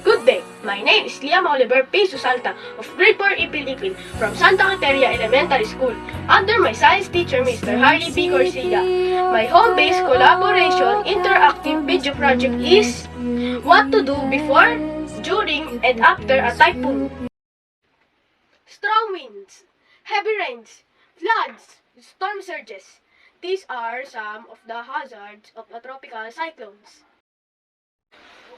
Good day, my name is Liam Oliver P. Susalta of Grade 4 Ipilipin from Santa Caterina Elementary School under my science teacher Mr. Harley B. Corsiga. My home-based collaboration interactive video project is what to do before, during, and after a typhoon. Strong winds, heavy rains, floods, storm surges. These are some of the hazards of a tropical cyclones.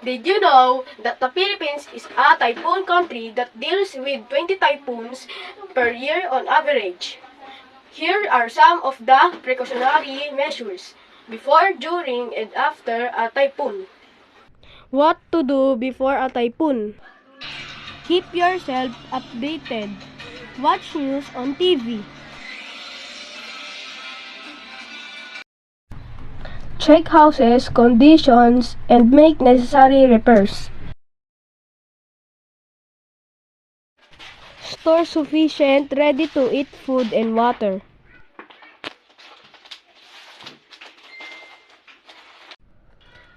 Did you know that the Philippines is a typhoon country that deals with 20 typhoons per year on average? Here are some of the precautionary measures before, during, and after a typhoon. What to do before a typhoon? Keep yourself updated. Watch news on TV. Check houses conditions and make necessary repairs. Store sufficient ready-to-eat food and water.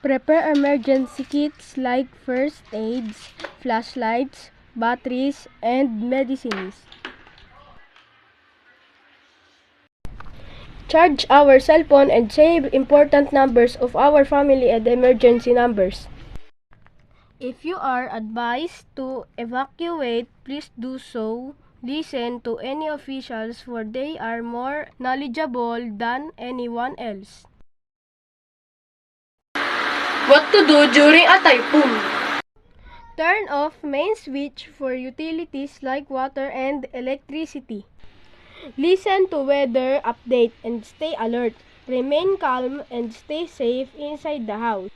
Prepare emergency kits like first aids, flashlights, batteries, and medicines. Charge our cell phone and save important numbers of our family and emergency numbers. If you are advised to evacuate, please do so. Listen to any officials for they are more knowledgeable than anyone else. What to do during a typhoon? Turn off main switch for utilities like water and electricity. Listen to weather update and stay alert. Remain calm and stay safe inside the house.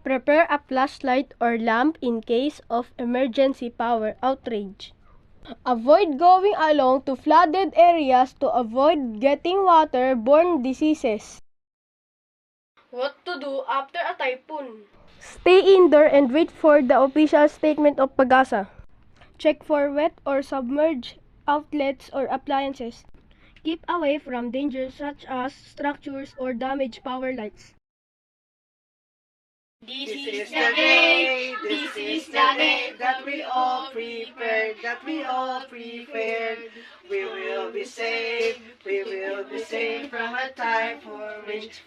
Prepare a flashlight or lamp in case of emergency power outage. Avoid going along to flooded areas to avoid getting water-borne diseases. What to do after a typhoon? Stay indoor and wait for the official statement of PAGASA. Check for wet or submerged outlets or appliances. Keep away from dangers such as structures or damaged power lines. This is the day that we all prepared, We will be safe, from a typhoon range,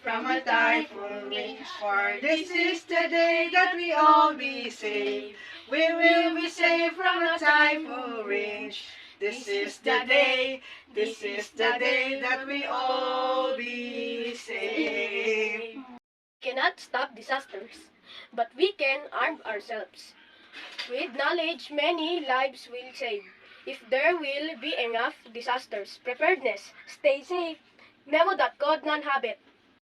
For this is the day that we all be safe. We will be safe from a typhoon range. This is the day that we all be safe. Cannot stop disasters, but we can arm ourselves. With knowledge, many lives will save. If there will be enough disasters, preparedness, stay safe. Memo.code non-habit.